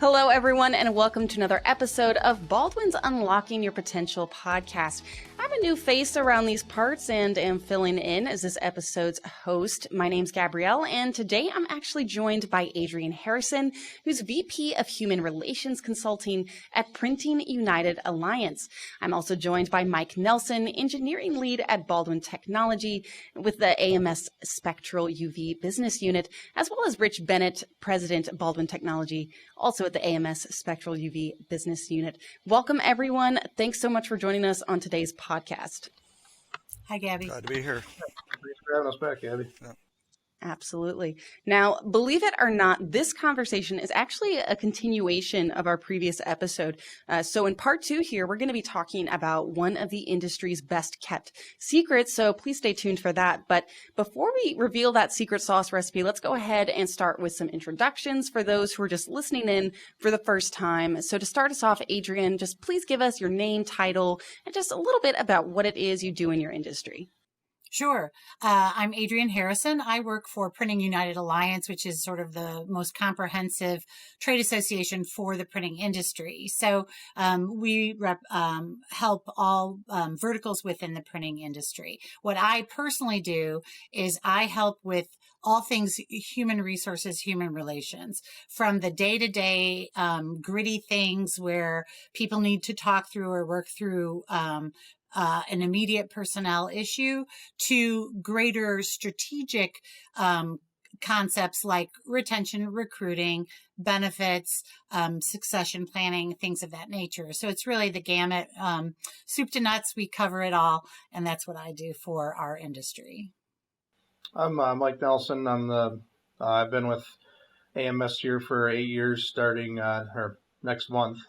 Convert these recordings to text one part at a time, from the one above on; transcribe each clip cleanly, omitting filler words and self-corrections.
Hello, everyone, and welcome to another episode of Baldwin's Unlocking Your Potential podcast. I have a new face around these parts and am filling in as this episode's host. My name's Gabrielle, and today I'm actually joined by Adrian Harrison, who's VP of Human Relations Consulting at Printing United Alliance. I'm also joined by Mike Nelson, Engineering Lead at Baldwin Technology with the AMS Spectral UV Business Unit, as well as Rich Bennett, President, Baldwin Technology, also at the AMS Spectral UV Business Unit. Welcome, everyone. Thanks so much for joining us on today's podcast. Hi, Gabby. Glad to be here. Thanks for having us back, Gabby. Yeah. Absolutely. Now, believe it or not, this conversation is actually a continuation of our previous episode. So in part 2 here, we're going to be talking about one of the industry's best kept secrets. So please stay tuned for that. But before we reveal that secret sauce recipe, let's go ahead and start with some introductions for those who are just listening in for the first time. So to start us off, Adrian, just please give us your name, title, and just a little bit about what it is you do in your industry. Sure. I'm Adrian Harrison. I work for Printing United Alliance, which is sort of the most comprehensive trade association for the printing industry. So we help all verticals within the printing industry. What I personally do is I help with all things human resources, human relations, from the day-to-day gritty things where people need to talk through or work through an immediate personnel issue to greater strategic concepts like retention, recruiting, benefits, succession planning, things of that nature. So it's really the gamut, soup to nuts. We cover it all, and that's what I do for our industry. I'm Mike Nelson. I've been with AMS here for 8 years, starting or next month.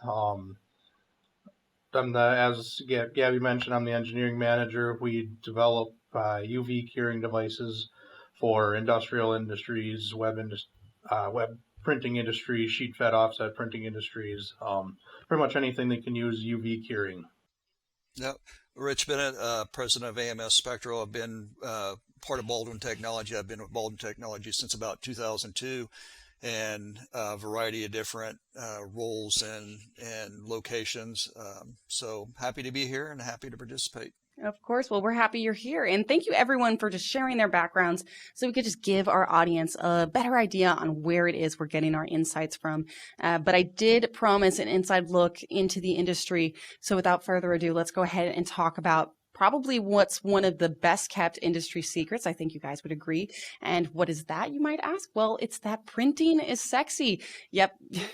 As Gabby mentioned, I'm the engineering manager. We develop UV curing devices for industrial industries, web printing industries, sheet fed offset printing industries, pretty much anything that can use UV curing. Yep. Rich Bennett, president of AMS Spectral. I've been part of Baldwin Technology. I've been with Baldwin Technology since about 2002. And a variety of different roles and locations. So happy to be here and happy to participate. Of course. Well, we're happy you're here. And thank you, everyone, for just sharing their backgrounds so we could just give our audience a better idea on where it is we're getting our insights from. But I did promise an inside look into the industry. So without further ado, let's go ahead and talk about probably what's one of the best kept industry secrets. I think you guys would agree. And what is that, you might ask? Well, it's that printing is sexy. Yep,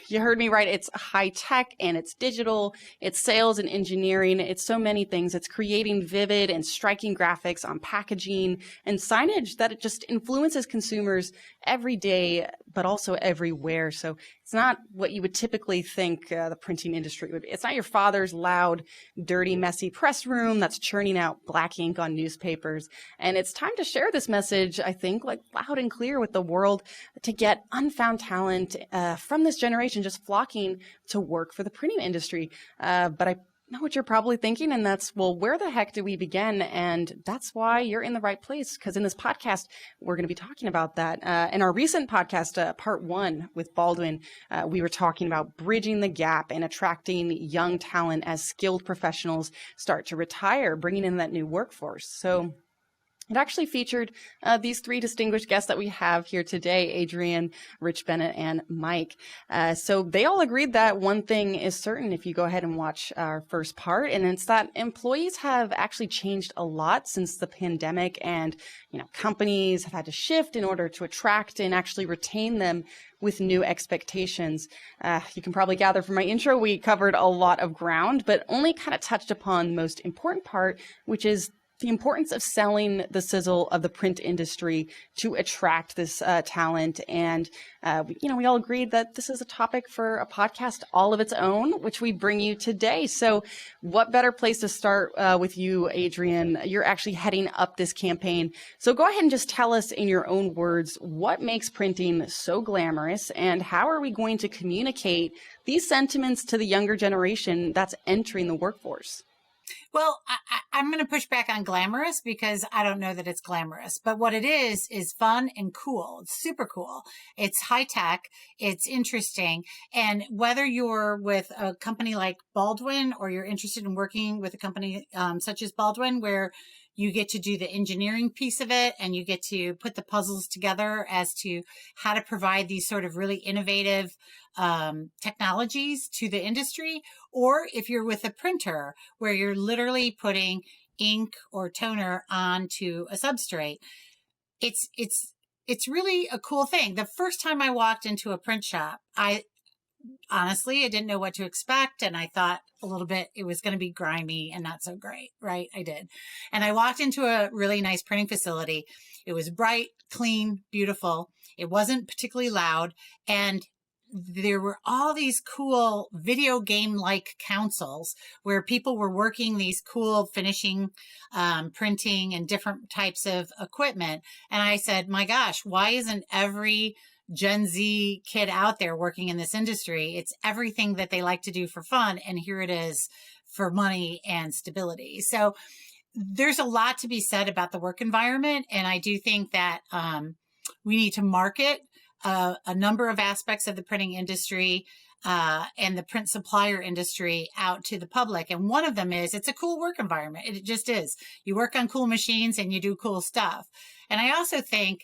you heard me right. It's high tech and it's digital. It's sales and engineering. It's so many things. It's creating vivid and striking graphics on packaging and signage that it just influences consumers every day, but also everywhere. So it's not what you would typically think the printing industry would be. It's not your father's loud, dirty, messy press room that's churning out black ink on newspapers. And it's time to share this message, I think, like loud and clear with the world to get unfound talent from this generation just flocking to work for the printing industry. But I know what you're probably thinking, and that's, well, where the heck do we begin? And that's why you're in the right place, because in this podcast, we're going to be talking about that. In our recent podcast, part 1 with Baldwin, we were talking about bridging the gap and attracting young talent as skilled professionals start to retire, bringing in that new workforce. So it actually featured these 3 distinguished guests that we have here today, Adrian, Rich Bennett, and Mike. So they all agreed that one thing is certain if you go ahead and watch our first part, and it's that employees have actually changed a lot since the pandemic, and companies have had to shift in order to attract and actually retain them with new expectations. You can probably gather from my intro, we covered a lot of ground, but only kind of touched upon the most important part, which is the importance of selling the sizzle of the print industry to attract this talent. And, we all agreed that this is a topic for a podcast all of its own, which we bring you today. So what better place to start with you, Adrian? You're actually heading up this campaign. So go ahead and just tell us in your own words, what makes printing so glamorous, and how are we going to communicate these sentiments to the younger generation that's entering the workforce? Well, I'm going to push back on glamorous because I don't know that it's glamorous. But what it is fun and cool. It's super cool. It's high tech. It's interesting. And whether you're with a company like Baldwin or you're interested in working with a company such as Baldwin, where you get to do the engineering piece of it and you get to put the puzzles together as to how to provide these sort of really innovative technologies to the industry, or if you're with a printer where you're literally putting ink or toner onto a substrate, it's really a cool thing. The first time I walked into a print shop, honestly, I didn't know what to expect. And I thought a little bit it was going to be grimy and not so great, right? I did. And I walked into a really nice printing facility. It was bright, clean, beautiful. It wasn't particularly loud. And there were all these cool video game-like consoles where people were working these cool finishing, printing and different types of equipment. And I said, my gosh, why isn't every Gen Z kid out there working in this industry? It's everything that they like to do for fun. And here it is for money and stability. So there's a lot to be said about the work environment. And I do think that we need to market a number of aspects of the printing industry and the print supplier industry out to the public. And one of them is it's a cool work environment. It just is. You work on cool machines and you do cool stuff. And I also think,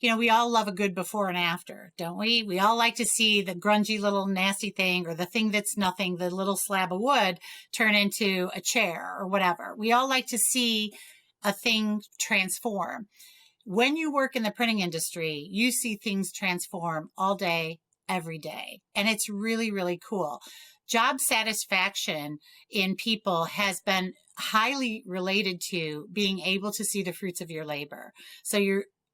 we all love a good before and after, don't we? We all like to see the grungy little nasty thing or the thing that's nothing, the little slab of wood turn into a chair or whatever. We all like to see a thing transform. When you work in the printing industry, you see things transform all day, every day. And it's really, really cool. Job satisfaction in people has been highly related to being able to see the fruits of your labor. So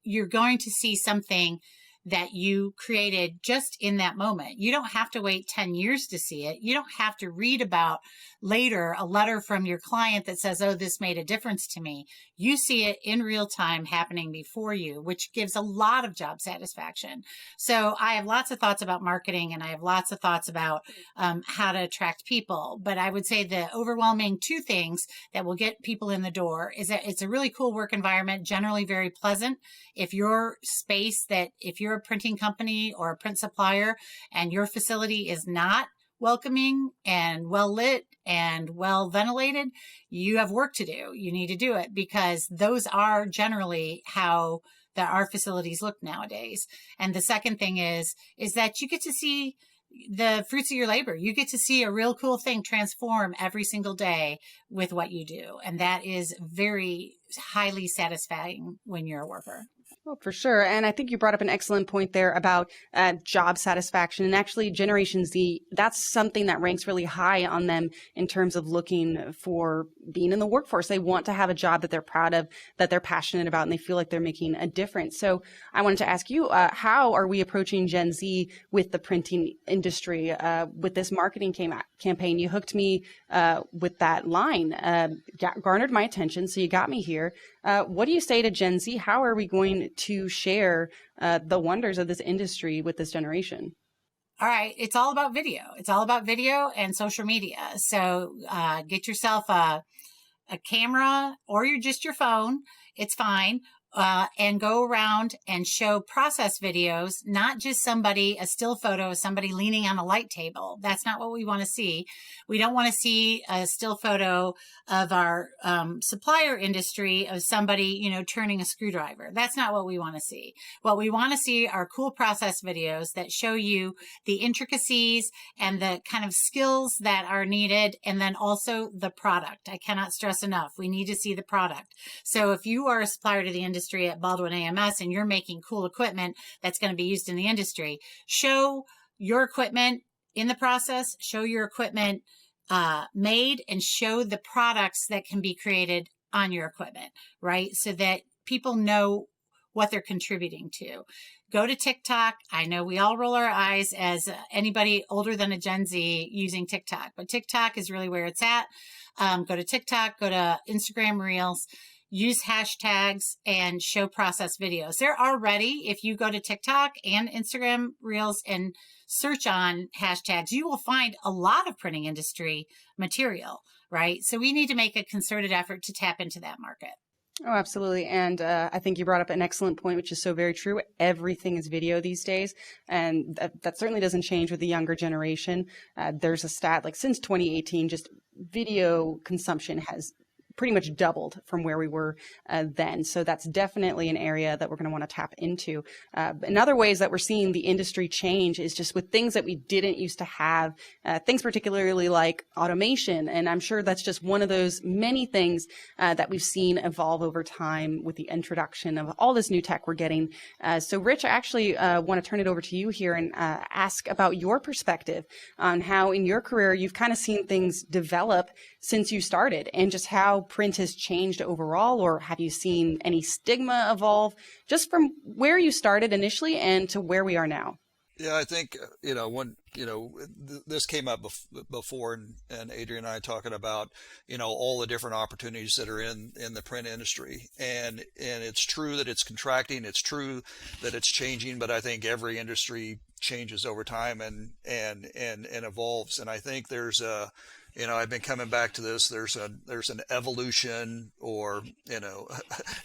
you're going to see something that you created just in that moment. You don't have to wait 10 years to see it. You don't have to read about later a letter from your client that says, oh, this made a difference to me. You see it in real time happening before you, which gives a lot of job satisfaction. So I have lots of thoughts about marketing and I have lots of thoughts about how to attract people. But I would say the overwhelming two things that will get people in the door is that it's a really cool work environment, generally very pleasant. If your space if you're a printing company or a print supplier and your facility is not welcoming and well lit and well ventilated, you have work to do. You need to do it because those are generally how our facilities look nowadays. And the second thing is that you get to see the fruits of your labor. You get to see a real cool thing transform every single day with what you do. And that is very highly satisfying when you're a worker. Well, for sure. And I think you brought up an excellent point there about job satisfaction. And actually, Generation Z, that's something that ranks really high on them in terms of looking for being in the workforce. They want to have a job that they're proud of, that they're passionate about, and they feel like they're making a difference. So I wanted to ask you, how are we approaching Gen Z with the printing industry, with this marketing campaign? You hooked me with that line, garnered my attention, so you got me here. What do you say to Gen Z? How are we going to share the wonders of this industry with this generation? All right. It's all about video. It's all about video and social media. So get yourself a camera or just your phone. It's fine. And go around and show process videos, not just a still photo of somebody leaning on a light table. That's not what we want to see. We don't want to see a still photo of our supplier industry of somebody, turning a screwdriver. That's not what we want to see. What we want to see are cool process videos that show you the intricacies and the kind of skills that are needed, and then also the product. I cannot stress enough. We need to see the product. So if you are a supplier to the industry at Baldwin AMS and you're making cool equipment that's going to be used in the industry, show your equipment in the process, show your equipment made, and show the products that can be created on your equipment, right? So that people know what they're contributing to. Go to TikTok. I know we all roll our eyes as anybody older than a Gen Z using TikTok, but TikTok is really where it's at. Go to TikTok, go to Instagram Reels. Use hashtags and show process videos. They're already, if you go to TikTok and Instagram Reels and search on hashtags, you will find a lot of printing industry material, right? So we need to make a concerted effort to tap into that market. Oh, absolutely. And I think you brought up an excellent point, which is so very true. Everything is video these days. And that certainly doesn't change with the younger generation. There's a stat like since 2018, just video consumption has pretty much doubled from where we were then. So that's definitely an area that we're going to want to tap into. In other ways that we're seeing the industry change is just with things that we didn't used to have, things particularly like automation. And I'm sure that's just one of those many things that we've seen evolve over time with the introduction of all this new tech we're getting. So Rich, I actually want to turn it over to you here and ask about your perspective on how in your career you've kind of seen things develop since you started and just how print has changed overall, or have you seen any stigma evolve just from where you started initially and to where we are now? Yeah, I think, when, this came up before, and Adrian and I talking about, all the different opportunities that are in the print industry. And it's true that it's contracting. It's true that it's changing, but I think every industry changes over time and evolves. And I think there's I've been coming back to this. There's an evolution, or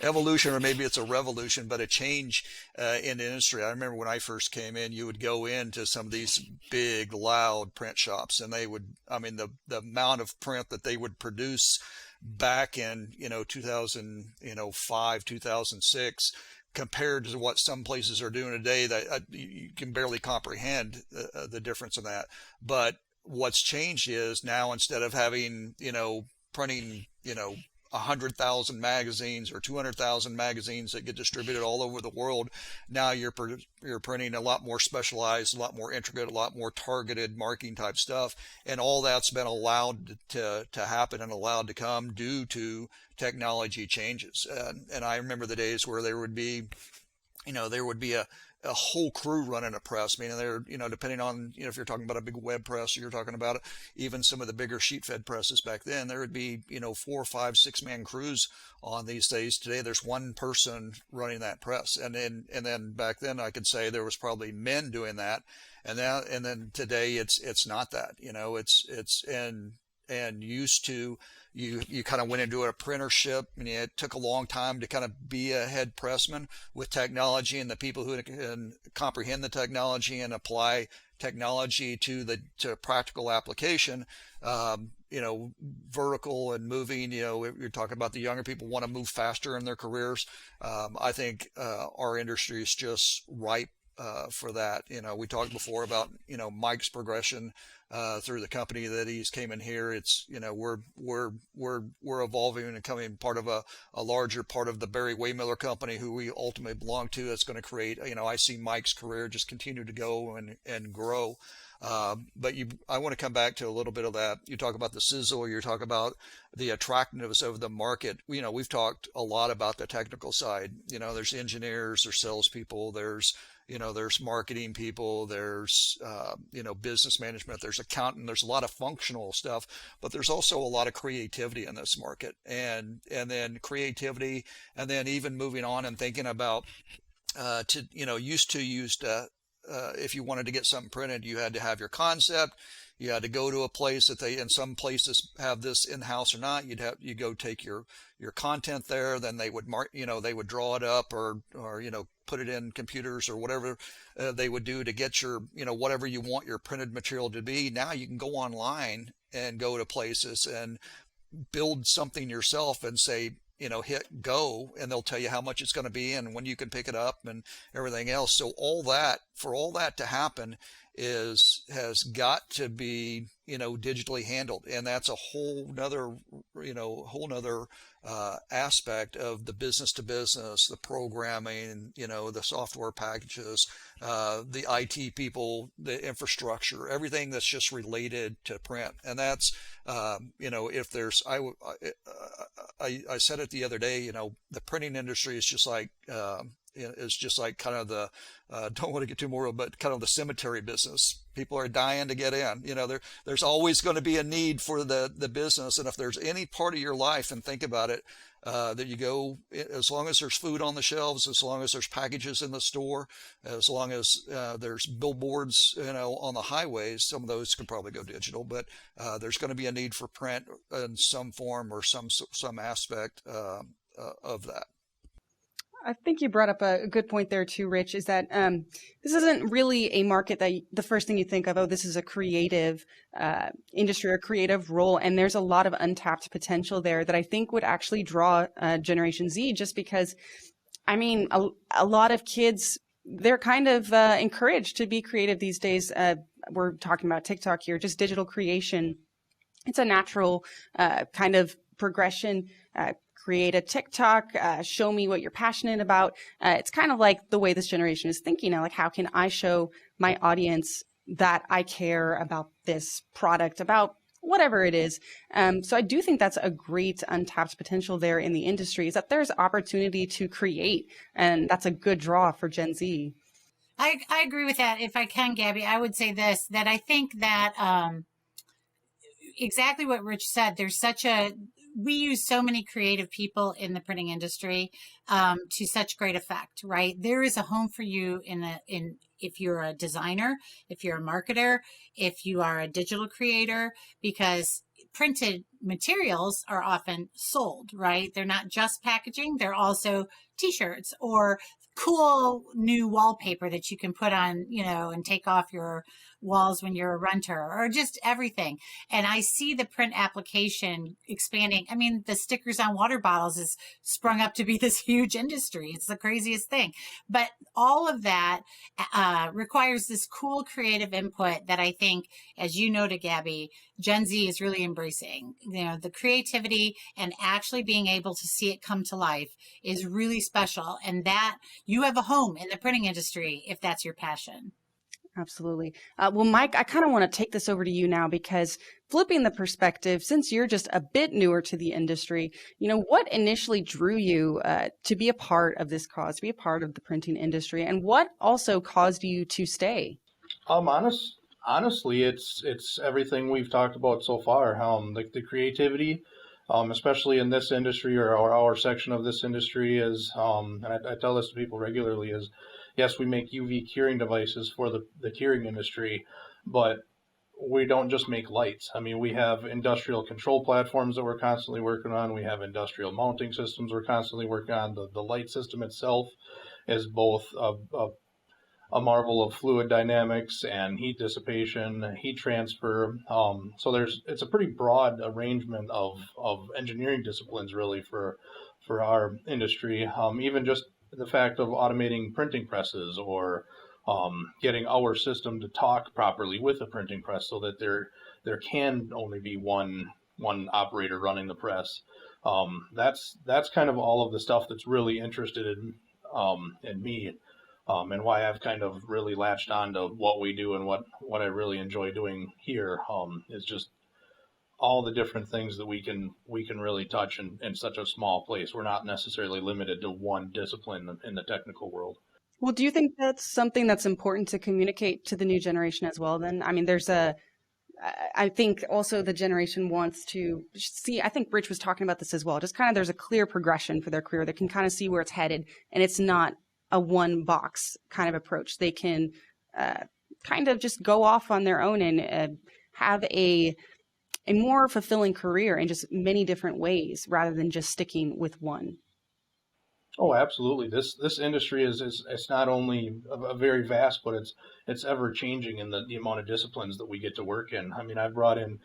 evolution, or maybe it's a revolution, but a change in the industry. I remember when I first came in, you would go into some of these big, loud print shops, and the amount of print that they would produce back in 2005, 2006. Compared to what some places are doing today, that you can barely comprehend the difference in that. But what's changed is now, instead of having, printing, 100,000 magazines or 200,000 magazines that get distributed all over the world, now you're printing a lot more specialized, a lot more intricate, a lot more targeted marking type stuff. And all that's been allowed to happen and allowed to come due to technology changes. And I remember the days where there would be a whole crew running a press, meaning they're, depending on, if you're talking about a big web press, or you're talking about even some of the bigger sheet fed presses back then, there would be, 4, 5, 6-man crews on these days. Today, there's one person running that press. And then back then I could say there was probably men doing that. And then today it's not that, and used to, you kind of went into a apprenticeship, and it took a long time to kind of be a head pressman. With technology and the people who can comprehend the technology and apply technology to practical application, vertical and moving, you're talking about the younger people want to move faster in their careers. I think our industry is just ripe for that. We talked before about, Mike's progression through the company that he's came in here. It's, we're evolving and becoming part of a larger part of the Barry Waymiller company, who we ultimately belong to. That's going to create, I see Mike's career just continue to go and grow. But I want to come back to a little bit of that. You talk about the Sizzle, you talk about the attractiveness of the market. We've talked a lot about the technical side. There's engineers, there's salespeople, there's marketing people, there's, business management, there's accountant, there's a lot of functional stuff, but there's also a lot of creativity in this market, and then creativity, and then even moving on and thinking about, if you wanted to get something printed, you had to have your concept. You had to go to a place that in some places have this in-house or not. You go take your content there, then they would they would draw it up or put it in computers or whatever they would do to get your, whatever you want your printed material to be. Now you can go online and go to places and build something yourself and say, hit go, and they'll tell you how much it's going to be and when you can pick it up and everything else. So for all that to happen has got to be, digitally handled. And that's a whole nother aspect of the business to business, the programming, the software packages, the IT people, the infrastructure, everything that's just related to print. And that's, if there's, I said it the other day, the printing industry is just like, is just like kind of the don't want to get too moral, but kind of the cemetery business. People are dying to get in. There's always going to be a need for the business, and if there's any part of your life, and think about it, that you go, as long as there's food on the shelves, as long as there's packages in the store, as long as there's billboards, on the highways. Some of those can probably go digital, but there's going to be a need for print in some form or some aspect of that. I think you brought up a good point there too, Rich, is that this isn't really a market that the first thing you think of, oh, this is a creative industry or creative role. And there's a lot of untapped potential there that I think would actually draw Generation Z, just because, I mean, a lot of kids, they're kind of encouraged to be creative these days. We're talking about TikTok here, just digital creation. It's a natural kind of progression. Create a TikTok, show me what you're passionate about. It's kind of like the way this generation is thinking now, like, how can I show my audience that I care about this product, about whatever it is. So I do think that's a great untapped potential there in the industry, is that there's opportunity to create, and that's a good draw for Gen Z. I agree with that. If I can, Gabby, I would say this, that I think that exactly what Rich said, we use so many creative people in the printing industry to such great effect, right? There is a home for you if you're a designer, if you're a marketer, if you are a digital creator, because printed materials are often sold, right? They're not just packaging, they're also t-shirts or cool new wallpaper that you can put on, and take off your walls when you're a renter, or just everything. And I see the print application expanding. I mean, the stickers on water bottles has sprung up to be this huge industry. It's the craziest thing. But all of that requires this cool creative input that I think, as you noted, Gabby, Gen Z is really embracing. The creativity and actually being able to see it come to life is really special. And that you have a home in the printing industry if that's your passion. Absolutely. Well, Mike, I kind of want to take this over to you now, because flipping the perspective, since you're just a bit newer to the industry, what initially drew you to be a part of this cause, to be a part of the printing industry, and what also caused you to stay? Honestly, it's everything we've talked about so far. Like the creativity, especially in this industry, or our section of this industry, is, and I tell this to people regularly, is, yes, we make UV curing devices for the curing industry, but we don't just make lights. I mean, we have industrial control platforms that we're constantly working on. We have industrial mounting systems we're constantly working on. The light system itself is both a marvel of fluid dynamics and heat dissipation, heat transfer. So it's a pretty broad arrangement of engineering disciplines, really, for our industry. Even just the fact of automating printing presses, or getting our system to talk properly with a printing press, so that there can only be one operator running the press. That's kind of all of the stuff that's really interested in me, and why I've kind of really latched on to what we do, and what I really enjoy doing here, is just all the different things that we can really touch in such a small place. We're not necessarily limited to one discipline in the technical world. Well, do you think that's something that's important to communicate to the new generation as well, then? I mean, I think also the generation wants to see, I think Rich was talking about this as well, just kind of there's a clear progression for their career. They can kind of see where it's headed, and it's not a one box kind of approach. They can kind of just go off on their own and have a more fulfilling career in just many different ways, rather than just sticking with one. Oh, absolutely. This industry is it's not only a very vast, but it's ever changing in the amount of disciplines that we get to work in. I mean, I brought in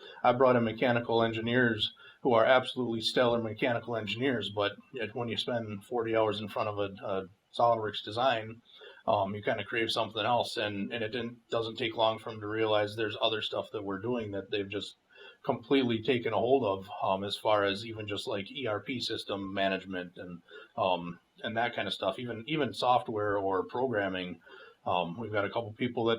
mechanical engineers who are absolutely stellar mechanical engineers, but when you spend 40 hours in front of a SolidWorks design, you kind of crave something else, and it doesn't take long for them to realize there's other stuff that we're doing that they've just completely taken a hold of, as far as even just like ERP system management and that kind of stuff, even software or programming. We've got a couple people that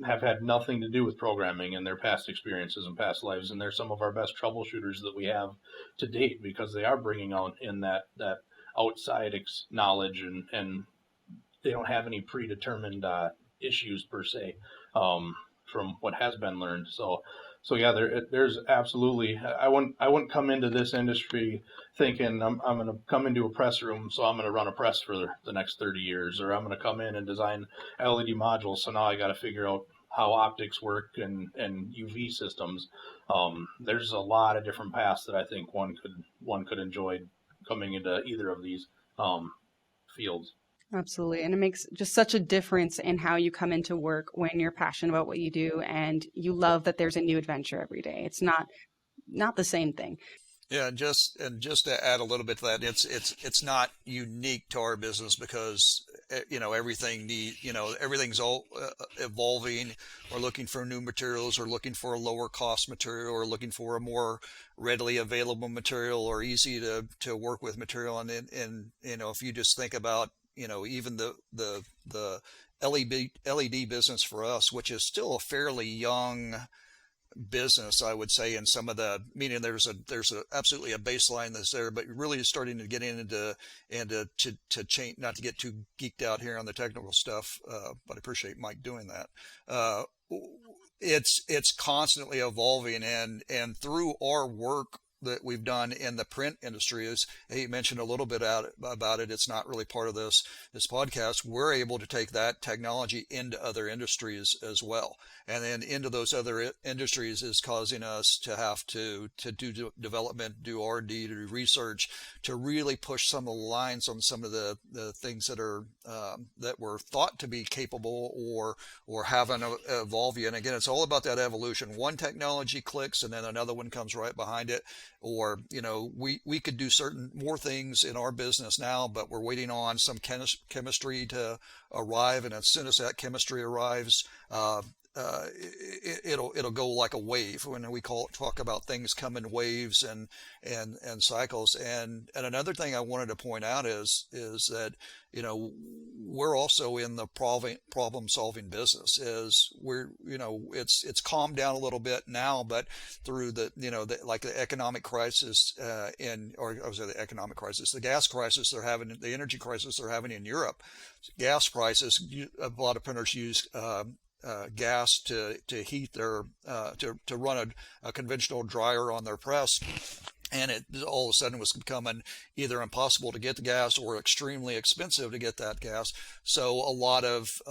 have had nothing to do with programming in their past experiences and past lives, and they're some of our best troubleshooters that we have to date, because they are bringing out in that outside knowledge and don't have any predetermined issues per se, from what has been learned. So yeah, there's absolutely. I wouldn't come into this industry thinking I'm going to come into a press room, so I'm going to run a press for the next 30 years, or I'm going to come in and design LED modules. So now I got to figure out how optics work and UV systems. There's a lot of different paths that I think one could enjoy coming into either of these fields. Absolutely. And it makes just such a difference in how you come into work when you're passionate about what you do and you love that there's a new adventure every day. It's not the same thing. Yeah, and just to add a little bit to that, it's not unique to our business because everything's all evolving. We're looking for new materials, or looking for a lower cost material, or looking for a more readily available material, or easy to work with material. And if you just think about even the LED business for us, which is still a fairly young business, I would say, in some of the, meaning there's absolutely a baseline that's there, but really starting to get into to change, not to get too geeked out here on the technical stuff, but I appreciate Mike doing that. It's constantly evolving, and through our work that we've done in the print industry, is he mentioned a little bit about it. It's not really part of this podcast. We're able to take that technology into other industries as well, and then into those other industries is causing us to have to do development, do R&D, to do research, to really push some of the lines on some of the things that are that were thought to be capable or haven't evolved yet. And again, it's all about that evolution. One technology clicks, and then another one comes right behind it. Or we could do certain more things in our business now, but we're waiting on some chemistry to arrive, and as soon as that chemistry arrives, it'll go like a wave. When we talk about things come in waves and cycles. And another thing I wanted to point out is that we're also in the problem solving business. It's calmed down a little bit now, but through the economic crisis the gas crisis they're having, the energy crisis they're having in Europe, gas prices. A lot of printers use gas to heat their to run a conventional dryer on their press. And it all of a sudden was becoming either impossible to get the gas or extremely expensive to get that gas. So a lot of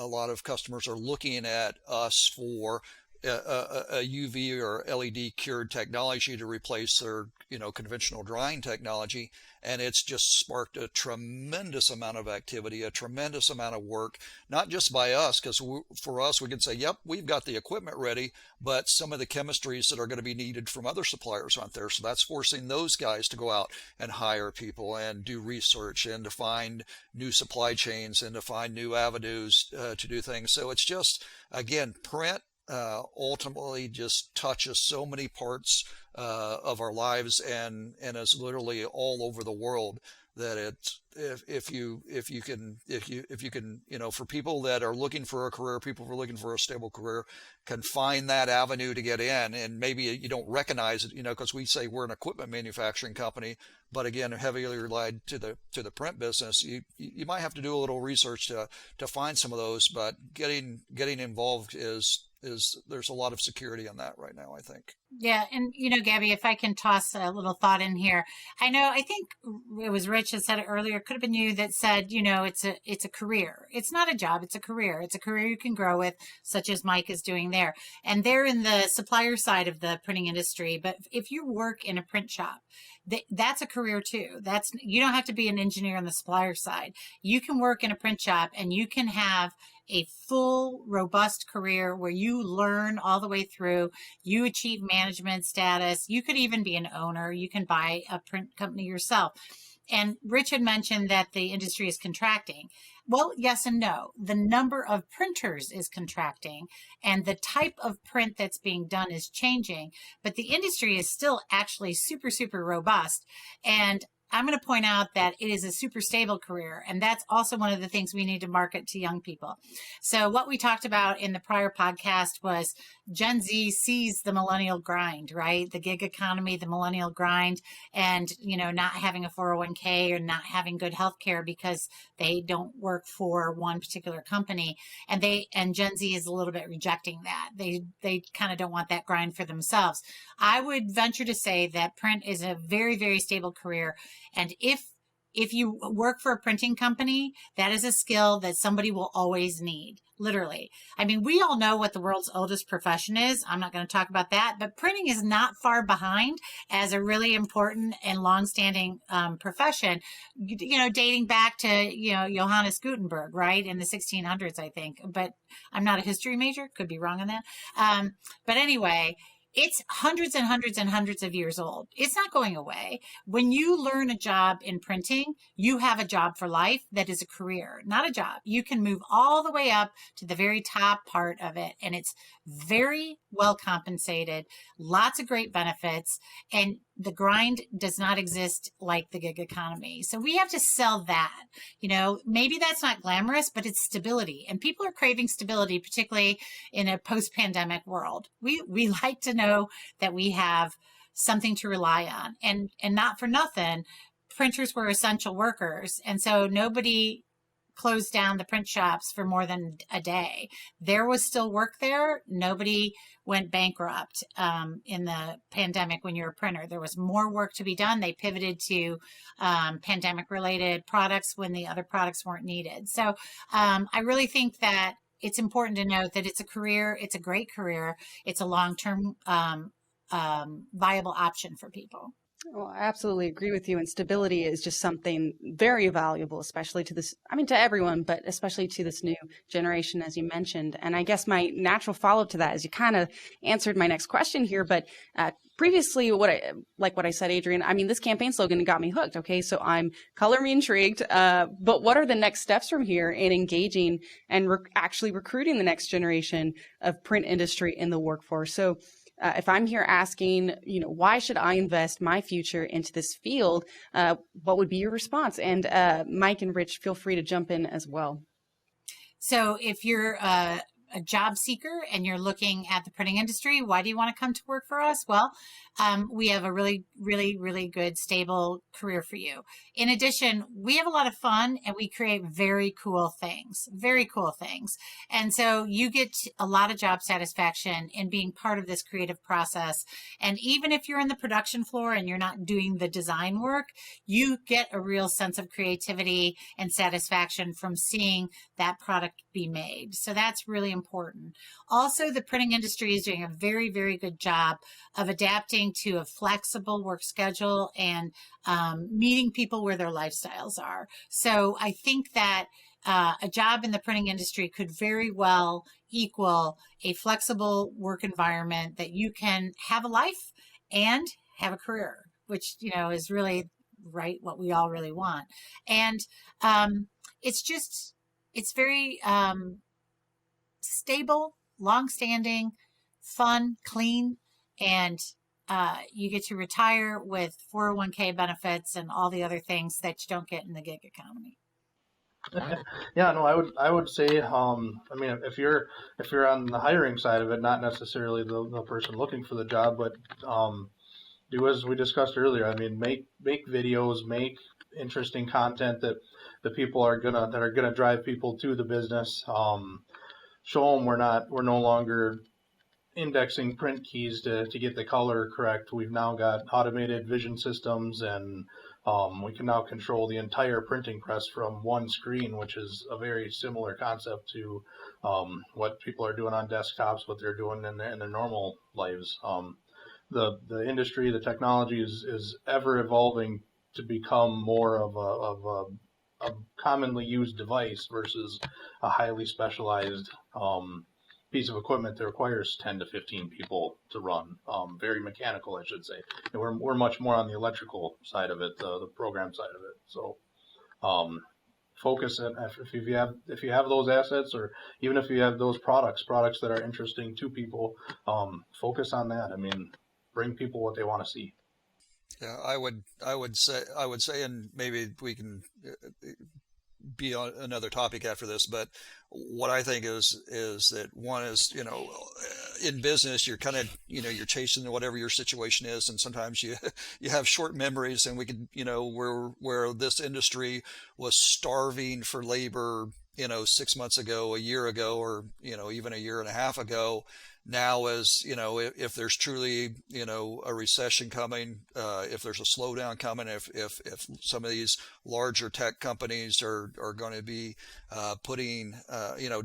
customers are looking at us for a UV or LED cured technology to replace their conventional drying technology. And it's just sparked a tremendous amount of activity, a tremendous amount of work, not just by us, because for us, we can say, yep, we've got the equipment ready, but some of the chemistries that are going to be needed from other suppliers aren't there. So that's forcing those guys to go out and hire people and do research and to find new supply chains and to find new avenues to do things. So it's just, again, print ultimately just touches so many parts of our lives and is literally all over the world, that it's if you can for people that are looking for a career, people who are looking for a stable career, can find that avenue to get in. And maybe you don't recognize it, because we say we're an equipment manufacturing company, but again, heavily relied to the print business. You might have to do a little research to find some of those, but getting involved is there's a lot of security in that right now, I think. Yeah. And, Gabby, if I can toss a little thought in here, I think it was Rich that said it earlier. It could have been you that said, it's a career. It's not a job. It's a career. It's a career you can grow with, such as Mike is doing there. And they're in the supplier side of the printing industry. But if you work in a print shop, that's a career too. You don't have to be an engineer on the supplier side. You can work in a print shop and you can have a full, robust career where you learn all the way through. You achieve management status. You could even be an owner. You can buy a print company yourself. And Rich had mentioned that the industry is contracting. Well, yes and no. The number of printers is contracting and the type of print that's being done is changing, but the industry is still actually super, super robust. And I'm going to point out that it is a super stable career. And that's also one of the things we need to market to young people. So what we talked about in the prior podcast was Gen Z sees the millennial grind, right? The gig economy, the millennial grind, and, not having a 401k or not having good health care because they don't work for one particular company. And Gen Z is a little bit rejecting that. They kind of don't want that grind for themselves. I would venture to say that print is a very, very stable career. And if you work for a printing company, that is a skill that somebody will always need, literally. I mean, we all know what the world's oldest profession is. I'm not going to talk about that, but printing is not far behind as a really important and longstanding profession, dating back to, Johannes Gutenberg, right? In the 1600s, I think, but I'm not a history major, could be wrong on that. But anyway, it's hundreds and hundreds and hundreds of years old. It's not going away. When you learn a job in printing, you have a job for life that is a career, not a job. You can move all the way up to the very top part of it, and it's very well compensated, lots of great benefits, and the grind does not exist like the gig economy. So we have to sell that. Maybe that's not glamorous, but it's stability. And people are craving stability, particularly in a post-pandemic world. We like to know that we have something to rely on. And not for nothing, printers were essential workers. And so nobody closed down the print shops for more than a day. There was still work there. Nobody went bankrupt in the pandemic when you're a printer. There was more work to be done. They pivoted to pandemic-related products when the other products weren't needed. So I really think that it's important to note that it's a career. It's a great career. It's a long-term viable option for people. Well, I absolutely agree with you. And stability is just something very valuable, especially to to everyone, but especially to this new generation, as you mentioned. And I guess my natural follow-up to that is you kind of answered my next question here. But previously, what I said, Adrian, this campaign slogan got me hooked. Okay, so I'm color me intrigued. But what are the next steps from here in engaging and actually recruiting the next generation of print industry in the workforce? So if I'm here asking, why should I invest my future into this field? What would be your response? And Mike and Rich, feel free to jump in as well. So if you're a job seeker and you're looking at the printing industry, why do you want to come to work for us? Well, we have a really, really, really good, stable career for you. In addition, we have a lot of fun and we create very cool things. And so you get a lot of job satisfaction in being part of this creative process. And even if you're in the production floor and you're not doing the design work, you get a real sense of creativity and satisfaction from seeing that product be made. So that's really important. Also, the printing industry is doing a very, very good job of adapting to a flexible work schedule and meeting people where their lifestyles are. So I think that a job in the printing industry could very well equal a flexible work environment that you can have a life and have a career, which, is really what we all really want. And it's very stable, long-standing, fun, clean, and you get to retire with 401k benefits and all the other things that you don't get in the gig economy. Yeah, no, I would say, if you're on the hiring side of it, not necessarily the person looking for the job, but do as we discussed earlier. Make videos, make interesting content that the people are gonna drive people to the business. Show them we're no longer indexing print keys to get the color correct. We've now got automated vision systems, and we can now control the entire printing press from one screen, which is a very similar concept to what people are doing on desktops, what they're doing in their normal lives. The industry, the technology is ever evolving to become more of a commonly used device versus a highly specialized piece of equipment that requires 10 to 15 people to run. Very mechanical, I should say. And we're much more on the electrical side of it, the program side of it. So focus it if you have those assets, or even if you have those products that are interesting to people, focus on that. Bring people what they want to see. Yeah, I would say, and maybe we can be on another topic after this, but what I think is that one is, in business, you're kind of, you're chasing whatever your situation is, and sometimes you you have short memories, and we could, where this industry was starving for labor, 6 months ago, a year ago, or even a year and a half ago. Now, as if there's truly a recession coming, if there's a slowdown coming, if some of these larger tech companies are going to be putting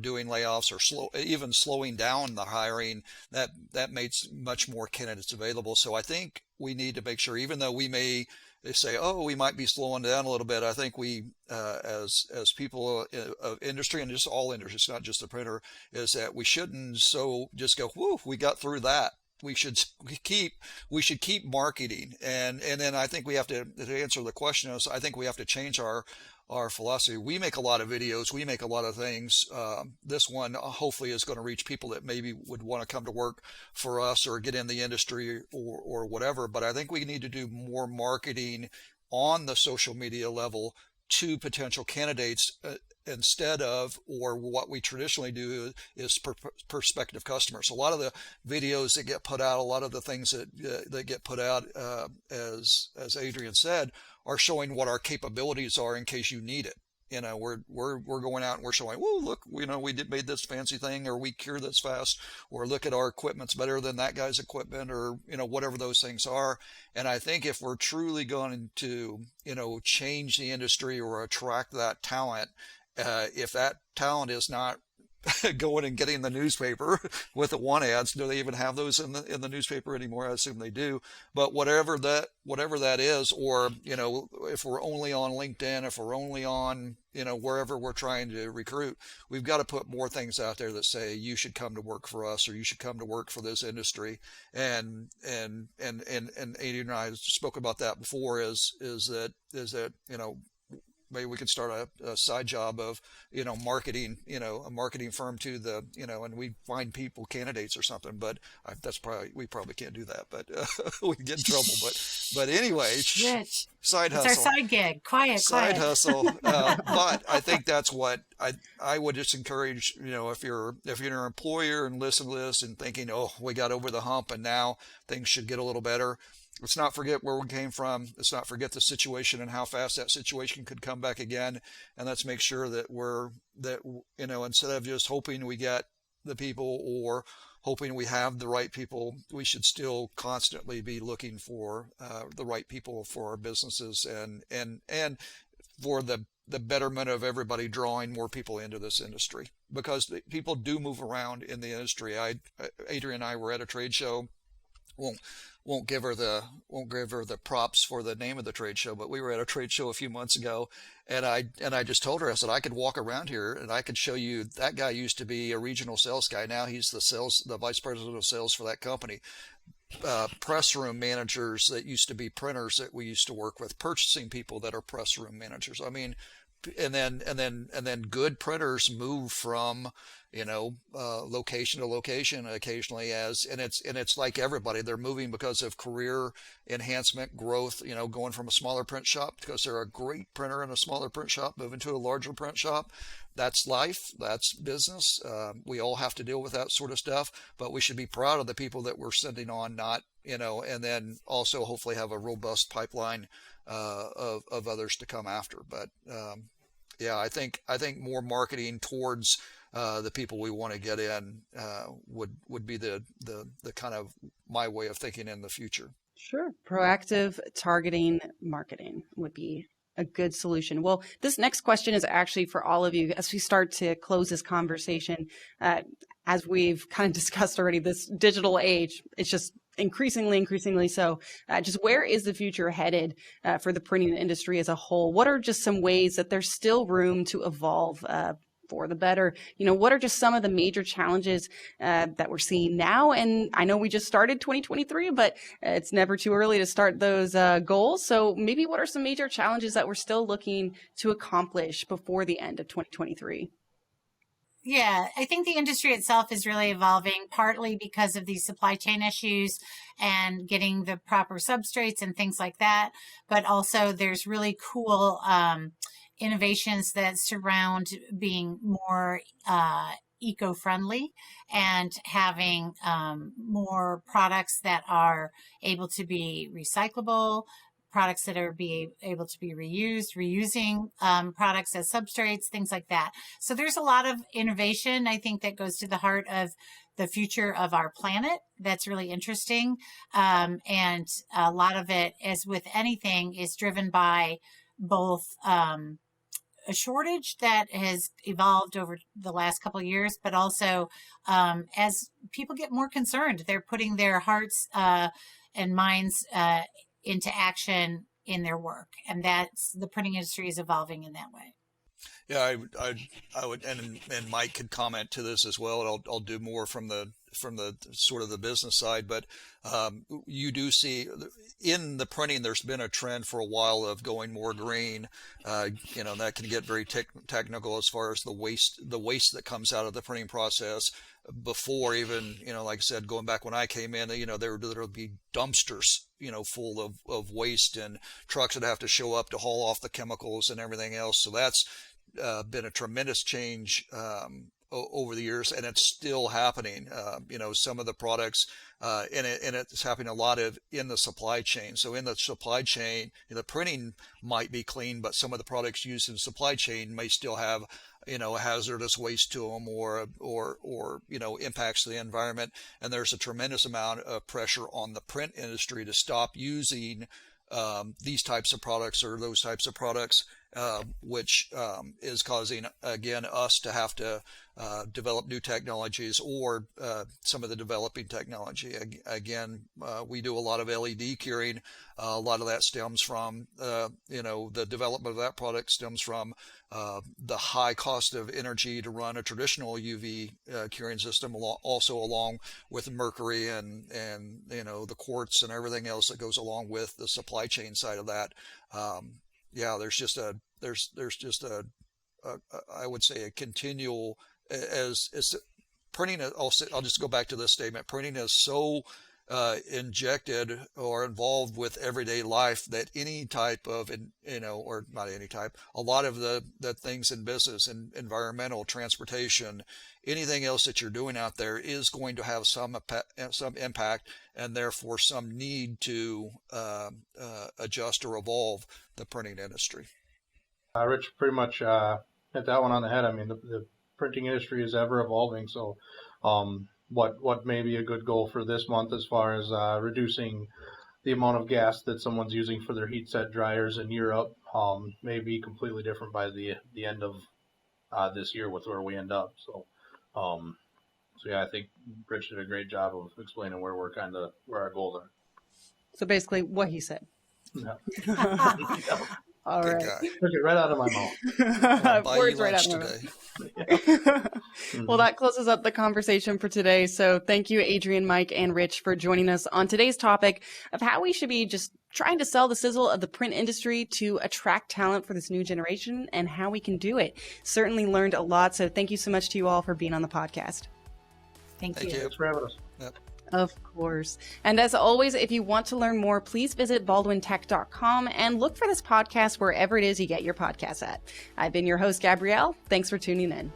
doing layoffs or even slowing down the hiring, that makes much more candidates available. So I think we need to make sure, even though they say, oh, we might be slowing down a little bit. I think we, as people of industry, and just all industry, it's not just the printer, is that we shouldn't just go, whoo, we got through that. We should keep marketing, and then I think we have to answer the question is, I think we have to change our philosophy. We make a lot of videos, we make a lot of things. This one hopefully is going to reach people that maybe would want to come to work for us or get in the industry or whatever. But I think we need to do more marketing on the social media level to potential candidates, instead of, or what we traditionally do is prospective customers. A lot of the videos that get put out, a lot of the things that get put out, as Adrian said, are showing what our capabilities are in case you need it. We're going out and we're showing, whoa, look, made this fancy thing, or we cure this fast, or look at our equipment's better than that guy's equipment, or whatever those things are. And I think if we're truly going to change the industry or attract that talent, if that talent is not going and getting the newspaper with the want ads. Do they even have those in the newspaper anymore? I assume they do. But whatever that is, or if we're only on LinkedIn, if we're only on wherever we're trying to recruit, we've got to put more things out there that say you should come to work for us, or you should come to work for this industry. And Adrian and I spoke about that before. Is that maybe we could start a side job of, marketing, a marketing firm to the, and we find people candidates or something. But we probably can't do that, but we get in trouble. But anyway, Rich, side it's hustle. our side gig. Quiet. Hustle. But I think that's what I would just encourage, if you're an employer and listen to this and thinking, oh, we got over the hump and now things should get a little better. Let's not forget where we came from. Let's not forget the situation and how fast that situation could come back again. And let's make sure that instead of just hoping we get the people or hoping we have the right people, we should still constantly be looking for the right people for our businesses and for the betterment of everybody, drawing more people into this industry, because people do move around in the industry. Adrian and I were at a trade show. Won't give her the props for the name of the trade show, but we were at a trade show a few months ago, and I just told her, I said, I could walk around here and I could show you, that guy used to be a regional sales guy. Now he's the vice president of sales for that company. Press room managers that used to be printers that we used to work with, purchasing people that are press room managers. I mean, and then good printers move from location to location occasionally, and it's like everybody, they're moving because of career enhancement, growth, going from a smaller print shop because they're a great printer in a smaller print shop, moving to a larger print shop. That's life, that's business. We all have to deal with that sort of stuff, but we should be proud of the people that we're sending on, not and then also hopefully have a robust pipeline of others to come after. But yeah, I think more marketing towards the people we want to get in would be the kind of my way of thinking in the future. Sure. Proactive targeting marketing would be a good solution. Well, this next question is actually for all of you as we start to close this conversation. As we've kind of discussed already, this digital age, it's just increasingly so. Just where is the future headed for the printing industry as a whole? What are just some ways that there's still room to evolve for the better? What are just some of the major challenges that we're seeing now? And I know we just started 2023, but it's never too early to start those goals. So maybe what are some major challenges that we're still looking to accomplish before the end of 2023? Yeah, I think the industry itself is really evolving, partly because of these supply chain issues and getting the proper substrates and things like that. But also, there's really cool innovations that surround being more eco-friendly and having more products that are able to be recyclable, products that are able to be reused, reusing products as substrates, things like that. So there's a lot of innovation, I think, that goes to the heart of the future of our planet. That's really interesting. And a lot of it, as with anything, is driven by both a shortage that has evolved over the last couple of years, but also as people get more concerned, they're putting their hearts and minds into action in their work, and that's the printing industry is evolving in that way. Yeah, I would, and Mike could comment to this as well. And I'll do more from the sort of the business side, but you do see in the printing, there's been a trend for a while of going more green. That can get very technical as far as the waste that comes out of the printing process. Before even, like I said, going back when I came in, there would be dumpsters, full of waste, and trucks would have to show up to haul off the chemicals and everything else. So that's been a tremendous change over the years, and it's still happening. Some of the products, and it's happening a lot in the supply chain. So in the supply chain, the printing might be clean, but some of the products used in the supply chain may still have hazardous waste to them, or impacts to the environment. And there's a tremendous amount of pressure on the print industry to stop using these types of products or those types of products, which is causing, again, us to have to develop new technologies, or some of the developing technology. Again, we do a lot of LED curing. A lot of that stems from, the development of that product stems from the high cost of energy to run a traditional UV curing system, also along with mercury and the quartz and everything else that goes along with the supply chain side of that. There's just a I would say a continual, as printing. I'll just go back to this statement. Printing is so injected or involved with everyday life that any type of, or not any type, a lot of the things in business and environmental, transportation, anything else that you're doing out there is going to have some impact, and therefore some need to adjust or evolve the printing industry. Rich pretty much hit that one on the head. I mean, the printing industry is ever evolving. So what may be a good goal for this month as far as reducing the amount of gas that someone's using for their heat set dryers in Europe may be completely different by the end of this year with where we end up. So yeah, I think Rich did a great job of explaining where our goals are. So basically what he said. Yeah. All Good right. guy. Took it right out of my mouth. Words right out of my mouth. Well, that closes up the conversation for today. So thank you, Adrian, Mike, and Rich, for joining us on today's topic of how we should be just trying to sell the sizzle of the print industry to attract talent for this new generation, and how we can do it. Certainly learned a lot. So thank you so much to you all for being on the podcast. Thank you. Thanks for having us. Yep. Of course. And as always, if you want to learn more, please visit baldwintech.com and look for this podcast wherever it is you get your podcasts at. I've been your host, Gabrielle. Thanks for tuning in.